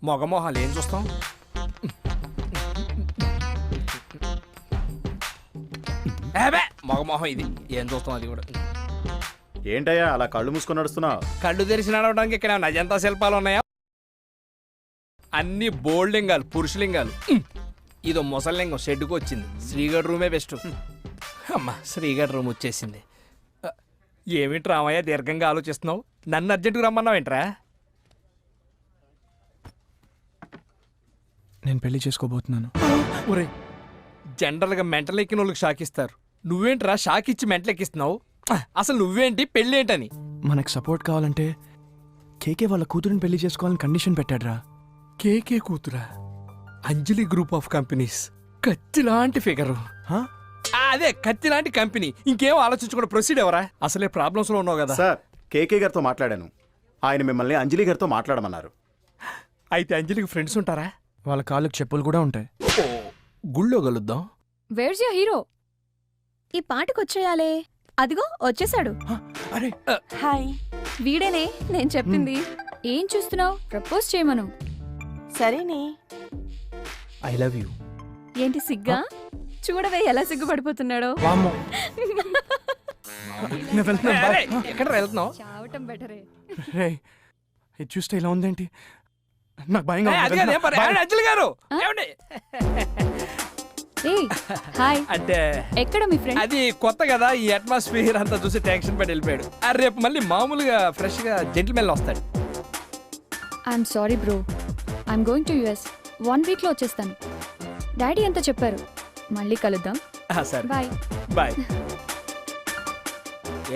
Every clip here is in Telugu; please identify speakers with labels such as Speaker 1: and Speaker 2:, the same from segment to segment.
Speaker 1: మొగమోహాలు ఏం చూస్తాం? మొగమోహం ఇది ఏం చూస్తాం? అది కూడా
Speaker 2: ఏంటయ్యా అలా కళ్ళు మూసుకొని నడుస్తున్నావు?
Speaker 1: కళ్ళు తెరిచి నడవడానికి ఇక్కడ అజంతా శిల్పాలు ఉన్నాయా? అన్ని బోల్డింగాలు, పురుషలింగాలు. ఇదో ముసలింగం షెడ్డుకు వచ్చింది. శ్రీగఢ్ రూమే బెస్ట్. అమ్మా, శ్రీగఢ్ రూమ్ వచ్చేసింది. ఏమిటి రామయ్య దీర్ఘంగా ఆలోచిస్తున్నావు? నన్ను అర్జెంటుగా రమ్మన్నావు ఏంట్రా?
Speaker 3: నేను పెళ్లి చేసుకోబోతున్నాను.
Speaker 1: ఒరే, జనరల్గా మెంటల్ ఎక్కిన వాళ్ళకి షాక్ ఇస్తారు. నువ్వేంట్రా షాక్ ఇచ్చి మెంటల్ ఎక్కిస్తున్నావు? అసలు నువ్వేంటి, పెళ్ళేంటని?
Speaker 3: మనకు సపోర్ట్ కావాలంటే కేకే వాళ్ళ కూతురిని పెళ్లి చేసుకోవాలని కండిషన్ పెట్టాడ్రా.
Speaker 1: కేకే కూతురా? అంజలి గ్రూప్ ఆఫ్ కంపెనీస్, కత్తి లాంటి ఫిగరు.
Speaker 3: హా?
Speaker 1: అదే కత్తి లాంటి కంపెనీ. ఇంకేం ఆలోచించకుండా ప్రొసీడ్ ఎవరా? అసలే ప్రాబ్లమ్స్ లో ఉన్నావు కదా.
Speaker 2: సార్, కేకే గారితో మాట్లాడాను. ఆయన మిమ్మల్ని అంజలి గారితో మాట్లాడమన్నారు.
Speaker 1: అయితే అంజలికి ఫ్రెండ్స్ ఉంటారా?
Speaker 3: వాళ్ళ కాళ్ళకి చెప్పులు కూడా ఉంటాయి.
Speaker 1: ఓ, గుళ్ళో కలుద్దాం.
Speaker 4: Where's your hero? ఈ పాటకొచ్చేయాలే. అదిగో వచ్చేసాడు.
Speaker 3: అరే
Speaker 4: హాయ్. వీడేనే నేను చెప్పింది. ఏం చూస్తున్నావు? ప్రపోజ్ చేయమను. సరేనే.
Speaker 1: I love you.
Speaker 4: ఏంటి సిగ్గా? చూడవే ఎలా సిగ్గుపడిపోతున్నాడో.
Speaker 3: వామ్మో. నేను వెళ్తున్నాను, బాయ్.
Speaker 1: ఎక్కడ వెళ్తున్నావు?
Speaker 4: చావటం బెటరే.
Speaker 3: రే, ఇది చూస్తే ఇలా ఉందేంటి? నాకు భయంగా ఉంది.
Speaker 1: అది కాదే, మరి ఆయన అంజలి గారు ఏమండి?
Speaker 4: ఏయ్, హాయ్.
Speaker 1: అంటే
Speaker 4: ఎక్కడ మీ ఫ్రెండ్?
Speaker 1: అది కొత్త కదా, ఈ అట్మాస్ఫియర్ అంతా చూసి టెన్షన్ పడి వెళ్ళిపోయాడు. రేపు మళ్ళీ మామూలుగా ఫ్రెష్ గా జెంటిల్మెన్ వస్తాడు.
Speaker 4: I'm sorry bro, I'm going to US. 1 week లో వచ్చేస్తాను. డాడీ అంతా చెప్పారు. మళ్ళీ కలుద్దాం.
Speaker 1: సరే,
Speaker 4: బాయ్.
Speaker 1: బాయ్.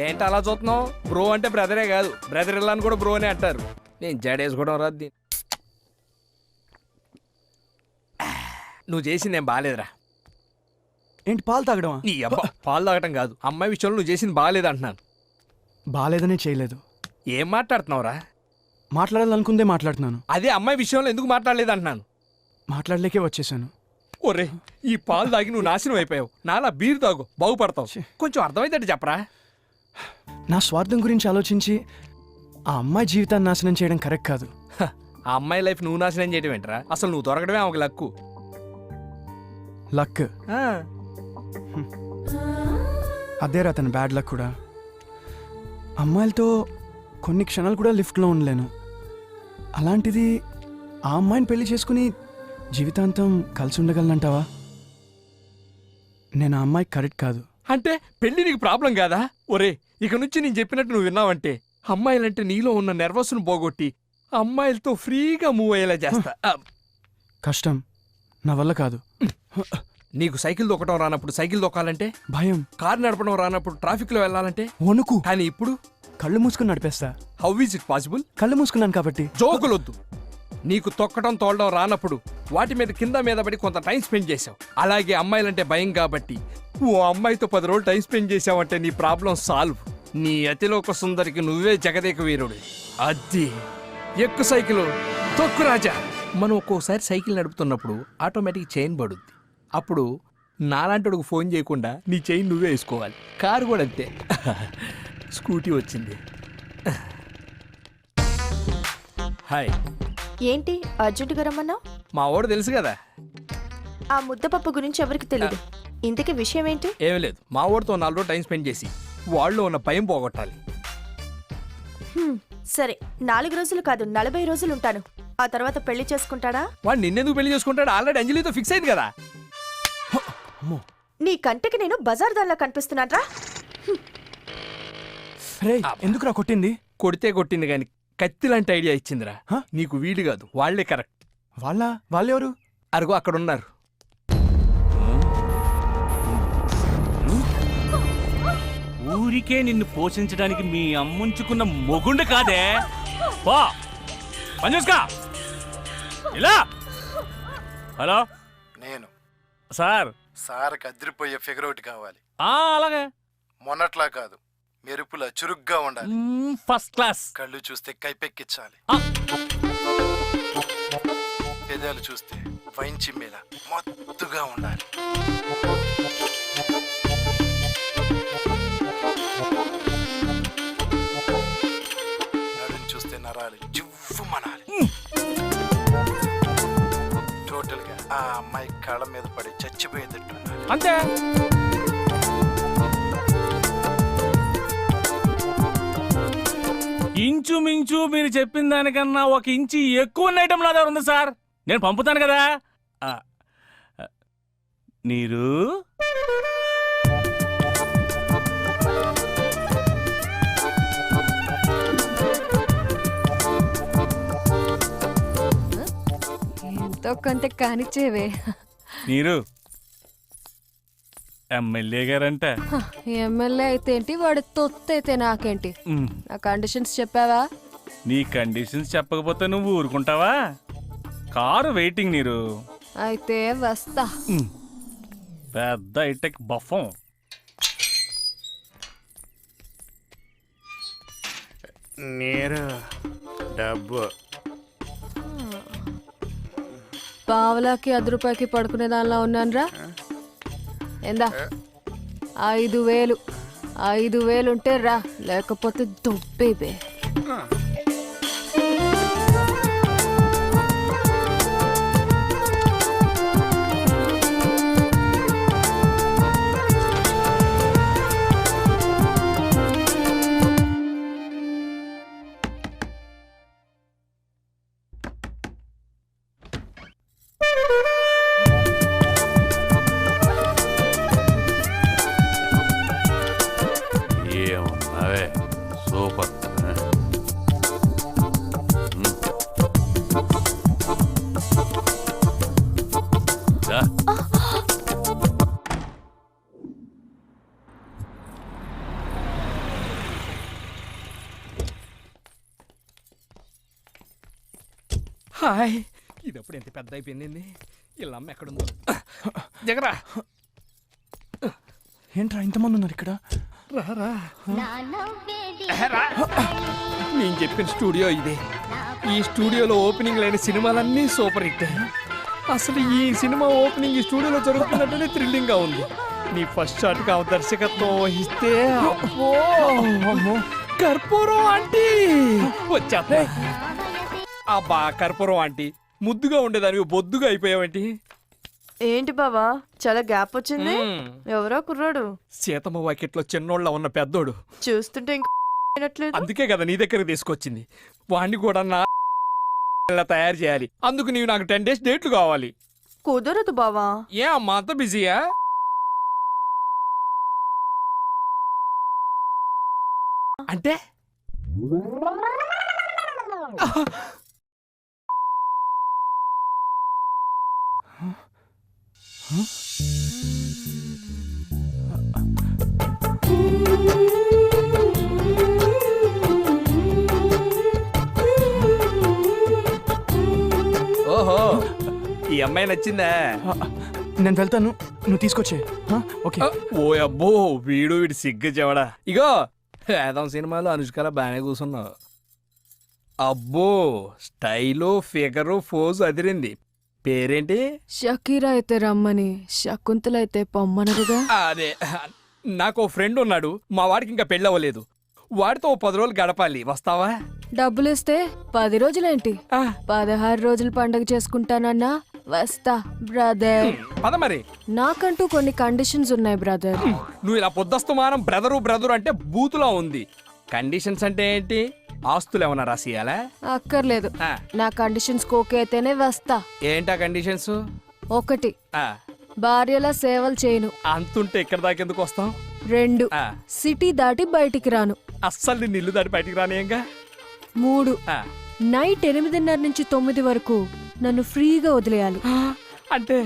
Speaker 1: ఏంటి అలా చూస్తున్నావు? బ్రో అంటే బ్రదరే కాదు, బ్రదర్ ఇల్లా అని కూడా బ్రో అని అంటారు. నేను జడేసుకోవడం రాదు. నువ్వు చేసింది ఏం బాగాలేదురా.
Speaker 3: ఏంటి పాలు తాగడమా?
Speaker 1: నీ అబ్బా, పాలు తాగటం కాదు, అమ్మాయి విషయంలో నువ్వు చేసింది బాగాలేదు అంటున్నాను.
Speaker 3: బాలేదనే చేయలేదు.
Speaker 1: ఏం మాట్లాడుతున్నావురా?
Speaker 3: మాట్లాడాలనుకుందే మాట్లాడుతున్నాను.
Speaker 1: అదే అమ్మాయి విషయంలో ఎందుకు మాట్లాడలేదు అంటున్నాను.
Speaker 3: మాట్లాడలేకే వచ్చేసాను.
Speaker 1: ఒరే, ఈ పాలు తాగి నువ్వు నాశనం అయిపోయావు. నాలా బీరు తాగు, బాగుపడతావు. కొంచెం అర్థమైతే చెప్పరా.
Speaker 3: నా స్వార్థం గురించి ఆలోచించి ఆ అమ్మాయి జీవితాన్ని నాశనం చేయడం కరెక్ట్ కాదు.
Speaker 1: ఆ అమ్మాయి లైఫ్ నువ్వు నాశనం చేయడం ఏంట్రా? అసలు నువ్వు దొరకడమే ఒక లక్కు.
Speaker 3: లక్ అదేరా తన బ్యాడ్ లక్ కూడా. అమ్మాయిలతో కొన్ని క్షణాలు కూడా లిఫ్ట్లో ఉండలేను. అలాంటిది ఆ అమ్మాయిని పెళ్లి చేసుకుని జీవితాంతం కలిసి ఉండగలనంటావా? నేను ఆ అమ్మాయి కరెక్ట్ కాదు.
Speaker 1: అంటే పెళ్లి నీకు ప్రాబ్లం కాదా? ఒరే, ఇక నుంచి నేను చెప్పినట్టు నువ్వు విన్నావంటే అమ్మాయిలంటే నీలో ఉన్న నెర్వస్ను పోగొట్టి అమ్మాయిలతో ఫ్రీగా మూవ్ అయ్యేలా చేస్తా.
Speaker 3: కష్టం, నా వల్ల కాదు.
Speaker 1: నీకు సైకిల్ దొక్కడం రానప్పుడు సైకిల్ దొక్కాలంటే
Speaker 3: భయం.
Speaker 1: కారు నడపడం రానప్పుడు ట్రాఫిక్ లో వెళ్ళాలంటే
Speaker 3: వణుకు.
Speaker 1: కానీ ఇప్పుడు
Speaker 3: కళ్ళు మూసుకుని నడిపేస్తా.
Speaker 1: How is it possible?
Speaker 3: కళ్ళు మూసుకున్నాను కాబట్టి.
Speaker 1: జోకులొద్దు. నీకు తొక్కడం తోలడం రానప్పుడు వాటి మీద కింద మీద పడి కొంత టైం స్పెండ్ చేసావు. అలాగే అమ్మాయిలంటే భయం కాబట్టి ఓ అమ్మాయితో 10 రోజులు టైం స్పెండ్ చేసావంటే నీ ప్రాబ్లం సాల్వ్. నీ అతిలోక సుందరికి నువ్వే జగదేక వీరుడు. అది ఎక్కు సైకిల్, తొక్కు రాజా. మనం ఒక్కోసారి సైకిల్ నడుపుతున్నప్పుడు ఆటోమేటిక్ చైన్ పడుద్ది. అప్పుడు నాలాంటి ఫోన్ చేయకుండా నీ చైన్ నువ్వే వేసుకోవాలి. కారు కూడా అంతే. స్కూటీ వచ్చింది. హాయ్.
Speaker 5: ఏంటి అర్జెంటుగా రమ్మన్నావు?
Speaker 1: మా వాడు తెలుసు కదా.
Speaker 5: ఆ ముద్దపప్పు గురించి ఎవరికి తెలియదు. ఇంతకీ విషయం ఏంటి?
Speaker 1: ఏమీ లేదు, మా వాడితో 4 రోజులు టైం స్పెండ్ చేసి వాళ్ళు ఉన్న భయం పోగొట్టాలి.
Speaker 5: సరే, 4 రోజులు కాదు 40 రోజులు ఉంటాను. ఆ తర్వాత పెళ్లి చేసుకుంటాడా?
Speaker 1: వాడు నిన్నెందుకు పెళ్లి చేసుకుంటాడు? ఆల్రెడీ అంజలితో ఫిక్స్ అయింది కదా.
Speaker 5: నీ కంటికి నేను బజార్ దానిలా కనిపిస్తున్నాడ్రా?
Speaker 3: రే, ఎందుకురా కొట్టింది?
Speaker 1: కొడితే కొట్టింది కానీ కత్తి లాంటి ఐడియా ఇచ్చిందిరా.
Speaker 3: హ?
Speaker 1: నీకు వీడు కాదు, వాళ్లే కరెక్ట్.
Speaker 3: వాళ్ళెవరు?
Speaker 1: అరుగు అక్కడ ఉన్నారు.
Speaker 6: ఊరికే నిన్ను పోషించడానికి మీ అమ్ముంచుకున్న మొగుండు కాదే. పో పని చూసుకో. ఇలా. హలో,
Speaker 7: నేను
Speaker 6: సార్.
Speaker 7: సార్కి అదిరిపోయే ఫిగర్ ఒకటి కావాలి.
Speaker 6: అలాగే.
Speaker 7: మొన్నట్లా కాదు, మెరుపులా చురుగ్గా ఉండాలి.
Speaker 6: First class.
Speaker 7: కళ్ళు చూస్తే కైపెక్కించాలి. పెదాలు చూస్తే వైన్ చిమ్మేలా మత్తుగా ఉండాలి. నడుం చూస్తే నరాలు జువ్వు మనాలి. టోటల్గా ఆ అమ్మాయి కళ్ళ మీద పడి చచ్చిపోయేటట్టు ఉండాలి.
Speaker 6: అంతే. ఇంచుమించు మీరు చెప్పిన దానికన్నా ఒక ఇంచు ఎక్కువ ఉన్న ఐటమ్ నా దగ్గర ఉంది సార్. నేను పంపుతాను కదా. ఆ, నీరు
Speaker 8: ఎంతో కొంత కానిచ్చేవే.
Speaker 6: నీరు ఎమ్మెల్యే గారంట.
Speaker 8: ఎమ్మెల్యే అయితే ఏంటి, వాడు తొత్తు అయితే నాకేంటి?
Speaker 6: ఉమ్,
Speaker 8: నా కండిషన్స్ చెప్పావా?
Speaker 6: నీ కండిషన్స్ చెప్పకపోతే నువ్వు ఊరుకుంటావా? కారు వెయిటింగ్ నీరు.
Speaker 8: అయితే వస్తా.
Speaker 6: ఉమ్, పెద్ద హైటెక్ బఫం.
Speaker 2: నీరు డబ్బు
Speaker 8: పావలాకి 10 రూపాయకి పడుకునే దానిలో ఉన్నానురా. ఎందా 5,000. 5,000 ఉంటే రా, లేకపోతే దుబ్బేబే.
Speaker 9: ఏమున్నావే సూపర్.
Speaker 1: హాయ్, ఇదప్పుడు ఎంత పెద్ద అయిపోయింది. ఇలా అమ్మ ఎక్కడుందో దిగరా.
Speaker 3: ఏంట్రా ఇంతమంది ఉన్నారు ఇక్కడ?
Speaker 1: నేను చెప్పిన స్టూడియో ఇదే. ఈ స్టూడియోలో ఓపెనింగ్ లేని సినిమాలన్నీ సూపర్ హిట్. అసలు ఈ సినిమా ఓపెనింగ్ ఈ స్టూడియోలో జరుగుతున్నట్టునే థ్రిల్లింగ్ గా ఉంది. నీ ఫస్ట్ షాట్ కా దర్శకత్వం వహిస్తే అమ్మో, కర్పూరం ఆంటీ వచ్చేస్తా. అబ్బా కర్పూరం ఆంటీ, ముద్దుగా ఉండేదానికి బొద్దుగా అయిపోయావేంటి?
Speaker 5: ఏంటి బావా, చాలా గ్యాప్ వచ్చింది. ఎవరో కుర్రాడు
Speaker 1: సీతమ్మ వాకిట్లో చిన్నోళ్ళ ఉన్న పెద్దోడు.
Speaker 5: చూస్తుంటే ఇంకా అయినట్లేదు.
Speaker 1: అందుకే కదా నీ దగ్గర తీసుకొచ్చింది. వాణ్ణి కూడా నా తయారు చేయాలి. అందుకు నీవు నాకు 10 days డేట్లు కావాలి.
Speaker 5: కుదరదు బావా.
Speaker 1: ఏ అమ్మా అంత బిజీయా? అంటే ఓహో, ఈ అమ్మాయి నచ్చిందా?
Speaker 3: నేను వెళ్తాను, నువ్వు తీసుకొచ్చే. ఓకే.
Speaker 1: ఓ అబ్బో, వీడు సిగ్గు చెవడా. ఇగో వేదం సినిమాలో అనుష్కల బాగానే కూర్చున్నావు. అబ్బో, స్టైలు ఫిగరు ఫోజు అదిరింది. పేరేంటి?
Speaker 8: షకీరా అయితే రమ్మని, శకుంతల అయితే పొమ్మనరుగా.
Speaker 1: అదే, నాకు ఫ్రెండ్ ఉన్నాడు. మా వాడికి ఇంకా పెళ్ళవలేదు. వాడితో 10 రోజులు గడపాలి. వస్తావా?
Speaker 8: డబ్బులిస్తే 10 రోజులేంటి, 16 రోజులు పండగ చేసుకుంటానన్నా వస్తా బ్రదర్.
Speaker 1: పద మరి.
Speaker 8: నాకంటూ కొన్ని కండిషన్స్ ఉన్నాయి బ్రదర్.
Speaker 1: నువ్వు ఇలా పొద్దస్తమానం బ్రదరు అంటే బూతులా ఉంది. కండిషన్స్ అంటే ఏంటి? ఆస్తులు ఏమన్నా రాసియాలా?
Speaker 8: అక్కర్లేదు,
Speaker 1: ఆ.
Speaker 8: నా కండిషన్స్ ఓకే అయితేనే వస్తా.
Speaker 1: ఏంటా కండిషన్స్?
Speaker 8: 1, భార్యల సేవలు చేయను.
Speaker 1: అంతుంటే ఇక్కడ దాకా ఎందుకు వస్తాం?
Speaker 8: 2, సిటీ దాటి బయటికి రాను.
Speaker 1: అస్సలు నిన్ను ఇల్లు దాటి బయటికి రానియంగా.
Speaker 8: 3, నైట్ 8:30 నుంచి 9 వరకు నన్ను ఫ్రీగా వదిలేయాలి.
Speaker 1: అంటే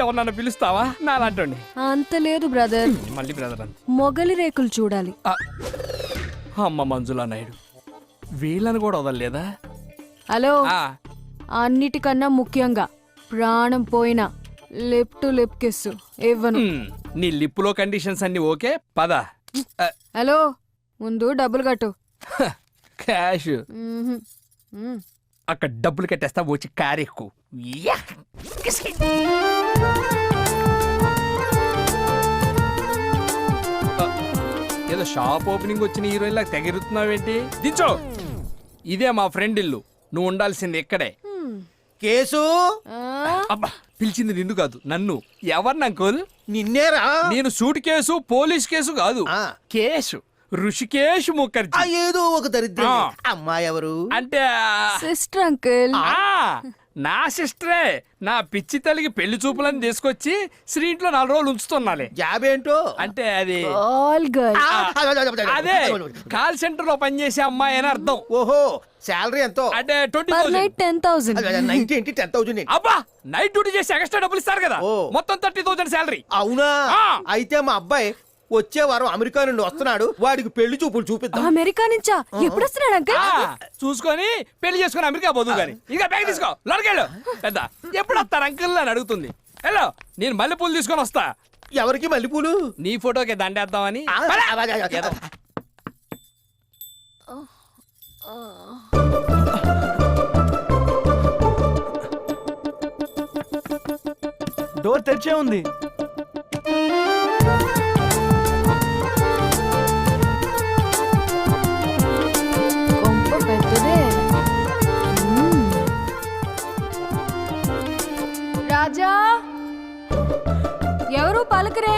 Speaker 1: ఎవరన్నా పిలుస్తావా? నాలాంటి
Speaker 8: అంత లేదు బ్రదర్,
Speaker 1: మళ్ళీ బ్రదర్ అంత.
Speaker 8: మొగలి రేకులు చూడాలి.
Speaker 1: అమ్మ మంజులా నాయుడు, వీళ్ళని కూడా వదలలేదా?
Speaker 8: హలో, అన్నిటికన్నా ముఖ్యంగా ప్రాణం పోయినా లిప్ టు లిప్ కిస్ ఇవ్వను.
Speaker 1: నీ లిప్పులో కండిషన్స్ అన్ని ఓకే. పద.
Speaker 8: హలో, ముందు డబ్బులు కట్టు.
Speaker 1: క్యాష్
Speaker 8: మ్మ్హ్.
Speaker 1: అక్కడ డబ్బులు కట్టేస్తా, వచ్చి కారు ఎక్కు. ఏదో షాప్ ఓపెనింగ్ వచ్చిన హీరోయిన్ లాగా తెగిరుతున్నావేంటి? దించో. ఇదే మా ఫ్రెండ్ ఇల్లు, నువ్వు ఉండాల్సింది ఇక్కడే.
Speaker 10: కేసు
Speaker 1: అబ్బా పిలిచింది నిన్ను కాదు నన్ను. ఎవరిని అంకుల్?
Speaker 10: నిన్నేరా
Speaker 1: నేను సూట్ కేసు పోలీస్ కేసు కాదు,
Speaker 10: ఆ.
Speaker 1: కేసు ఋషికేష్
Speaker 10: ఆ,
Speaker 1: ముఖర్జీ.
Speaker 10: ఏదో ఒక దరిద్రం
Speaker 1: ఆ.
Speaker 10: అమ్మాయి ఎవరు
Speaker 1: అంటే
Speaker 8: సిస్టర్ అంకుల్.
Speaker 1: నా సిస్టరే. నా పిచ్చి తల్లికి పెళ్లి చూపులని తీసుకొచ్చి శ్రీ ఇంట్లో 4 రోజులు ఉంచుతున్నాలే.
Speaker 10: జాబ్ ఏంటో
Speaker 1: అంటే అది
Speaker 8: ఆల్ గర్ల్.
Speaker 1: అదే కాల్ సెంటర్ లో పనిచేసే అమ్మాయి అని అర్థం.
Speaker 10: ఓహో శాలరీ ఎంతో
Speaker 1: అంటే
Speaker 8: పర్
Speaker 1: 20,000.
Speaker 8: నైట్ 10,000.
Speaker 10: 90 ఏంటి 10,000
Speaker 1: అబ్బా నైట్ డ్యూటీ చేసి ఎక్స్ట్రా డబ్బులు ఇస్తారు కదా,
Speaker 10: ఓ.
Speaker 1: మొత్తం 30,000 శాలరీ.
Speaker 10: అవునా
Speaker 1: ఆ.
Speaker 10: అయితే మా అబ్బాయి వచ్చే వారం అమెరికా నుండి వస్తున్నాడు, వాడికి పెళ్లి చూపులు చూపిద్దాం.
Speaker 8: అమెరికా నుంచా? ఎప్పుడు వస్తున్నాడు అంకుల్?
Speaker 1: చూసుకొని పెళ్లి చేసుకొని అమెరికా పోదు గాని. ఇక బ్యాగ్ తీసుకో, లోనకెళ్ళు. పెద్ద ఎప్పుడు వస్తారు అంకుల్ అని అడుగుతుంది. హలో నేను మల్లెపూలు తీసుకొని వస్తా.
Speaker 10: ఎవరికి మల్లెపూలు?
Speaker 1: నీ ఫోటోకి దండేద్దామని.
Speaker 10: ఆ,
Speaker 1: ఏదో.
Speaker 3: డోర్ తెరిచే ఉంది.
Speaker 8: కొంప పెద్దదే. రాజా ఎవరు పలకరే?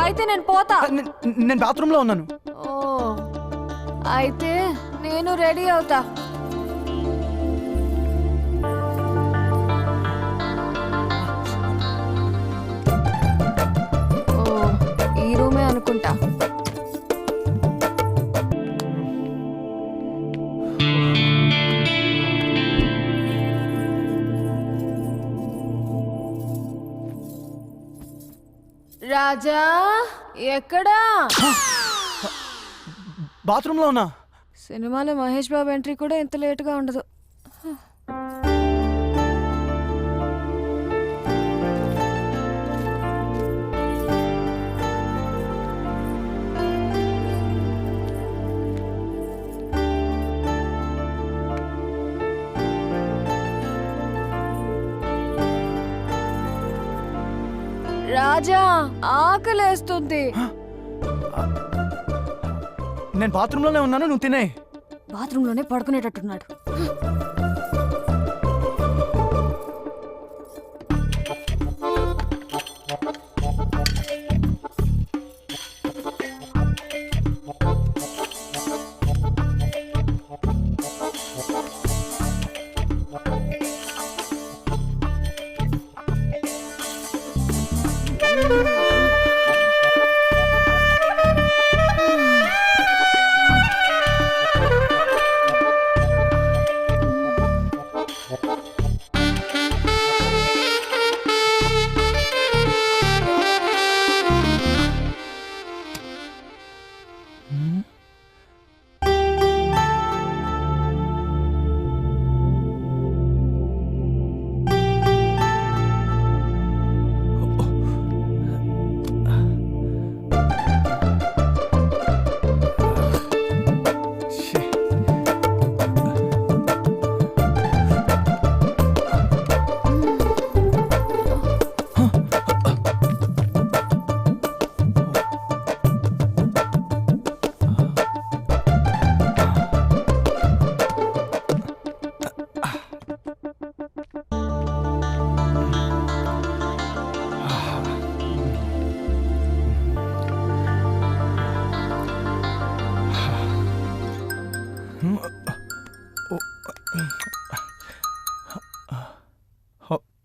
Speaker 8: అయితే నేను పోతా.
Speaker 3: నేను బాత్రూంలో ఉన్నాను.
Speaker 8: ఓ అయితే నేను రెడీ అవుతా. ఓ ఈ రూమే అనుకుంటా. రాజా ఎక్కడా?
Speaker 3: బాత్రూంలో ఉన్నా.
Speaker 8: సినిమాలో మహేష్ బాబు ఎంట్రీ కూడా ఇంత లేటుగా ఉండదు. రాజా ఆకలేస్తుంది.
Speaker 3: నేను బాత్రూంలోనే ఉన్నాను, నువ్వు తినే.
Speaker 8: బాత్రూంలోనే పడుకునేటట్టున్నాడు.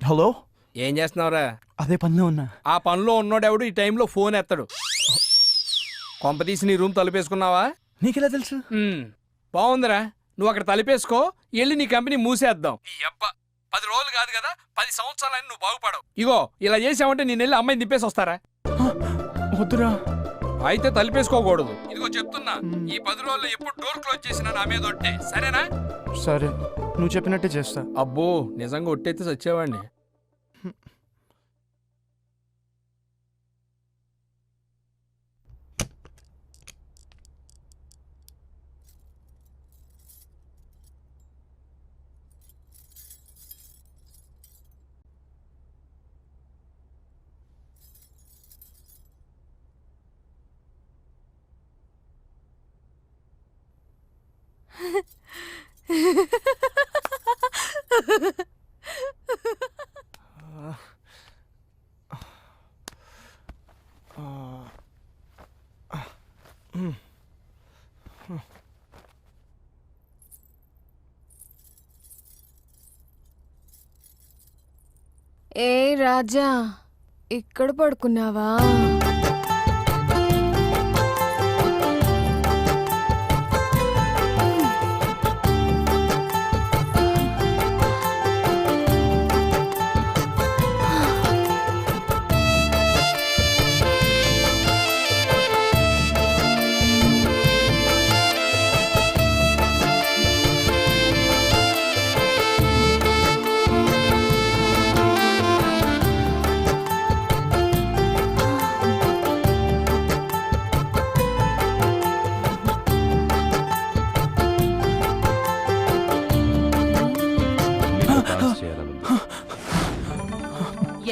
Speaker 3: హలో,
Speaker 1: ఏం చేస్తున్నావురా?
Speaker 3: అదే పనిలో ఉన్నా.
Speaker 1: ఆ పనిలో ఉన్నోడెవడు ఈ టైంలో ఫోన్ ఎత్తడు. కొంపదీసి నీ రూమ్ తలుపేసుకున్నావా?
Speaker 3: నీకెలా తెలుసు?
Speaker 1: బాగుందిరా, నువ్వు అక్కడ తలుపేసుకో, వెళ్ళి నీ కంపెనీ మూసేద్దాం. ఈ అబ్బా 10 రోజులు కాదు కదా, 10 సంవత్సరాలని నువ్వు బాగుపడవు. ఇగో ఇలా చేసావంటే నేను వెళ్ళి అమ్మాయిని దింపేసి వస్తారా?
Speaker 3: వద్దురా.
Speaker 1: అయితే తలుపేసుకోకూడదు. ఇదిగో చెప్తున్నా, ఈ 10 రోజుల్లో ఎప్పుడు డోర్ క్లోజ్ చేసినా నా మీద ఒట్టే, సరేనా?
Speaker 3: సరే, నువ్వు చెప్పినట్టే చేస్తా.
Speaker 1: అబ్బో నిజంగా ఒట్టయితే చచ్చేవాడిని.
Speaker 8: ఏ రాజా ఇక్కడ పడుకున్నావా?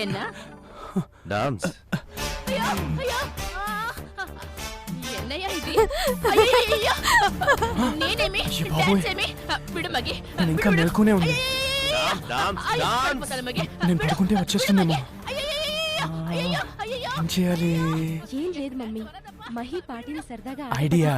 Speaker 9: என்ன డాన్స్
Speaker 8: என்னையா இது? నేనేమి
Speaker 3: అయ్య బాబోయ్. నేను ఇంకా మెలకునే ఉంది. నేను పడుకుంటే వచ్చేస్తుందేమో. ఏం చేయాలి?
Speaker 8: ఏం లేదు మమ్మీ, మహి పాటిని సరదాగా
Speaker 3: ఐడియా.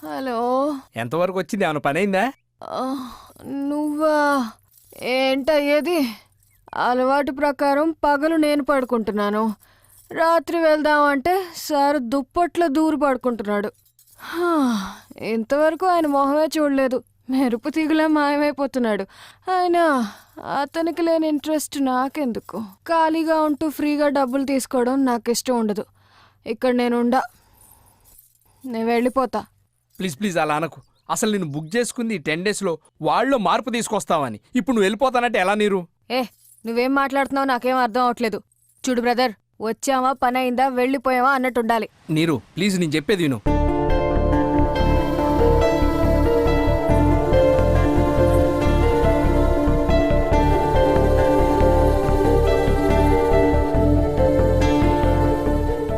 Speaker 8: హలో,
Speaker 1: ఎంతవరకు వచ్చింది? ఏమైనా పని అయిందా?
Speaker 8: నువ్వా? ఏంటయ్యేది? అలవాటు ప్రకారం పగలు నేను పడుకుంటున్నాను, రాత్రి వెళ్దామంటే సార్ దుప్పట్లో దూరి పడుకుంటున్నాడు. హా, ఇంతవరకు ఆయన మొహమే చూడలేదు, మెరుపు తీగలా మాయమైపోతున్నాడు. అయినా అతనికి లేని ఇంట్రెస్ట్ నాకెందుకు? ఖాళీగా ఉంటూ ఫ్రీగా డబ్బులు తీసుకోవడం నాకు ఇష్టం ఉండదు. ఇక్కడ నేను వెళ్ళిపోతా.
Speaker 1: ప్లీజ్ ప్లీజ్ అలా అనకు. అసలు నేను బుక్ చేసుకుంది 10 daysలో వాళ్ళు మార్పు తీసుకొస్తావని. ఇప్పుడు నువ్వు వెళ్ళిపోతానంటే ఎలా నీరు?
Speaker 8: నువ్వేం మాట్లాడుతున్నావు నాకేం అర్థం అవట్లేదు. చూడు బ్రదర్, వచ్చావా, పని అయిందా, వెళ్ళిపోయావా అన్నట్టు ఉండాలి.
Speaker 1: నీరు ప్లీజ్, నేను చెప్పేది విను.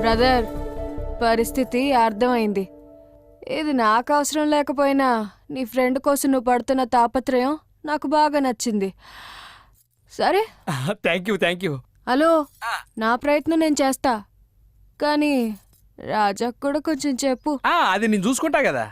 Speaker 8: బ్రదర్, పరిస్థితి అర్థమైంది. ఇది నాకు అవసరం లేకపోయినా నీ ఫ్రెండ్ కోసం నువ్వు పడుతున్న తాపత్రయం నాకు బాగా నచ్చింది. సరే,
Speaker 1: థ్యాంక్ యూ.
Speaker 8: హలో, నా ప్రయత్నం నేను చేస్తా, కానీ రాజాకు కూడా కొంచెం చెప్పు.
Speaker 1: అది నేను చూసుకుంటా కదా.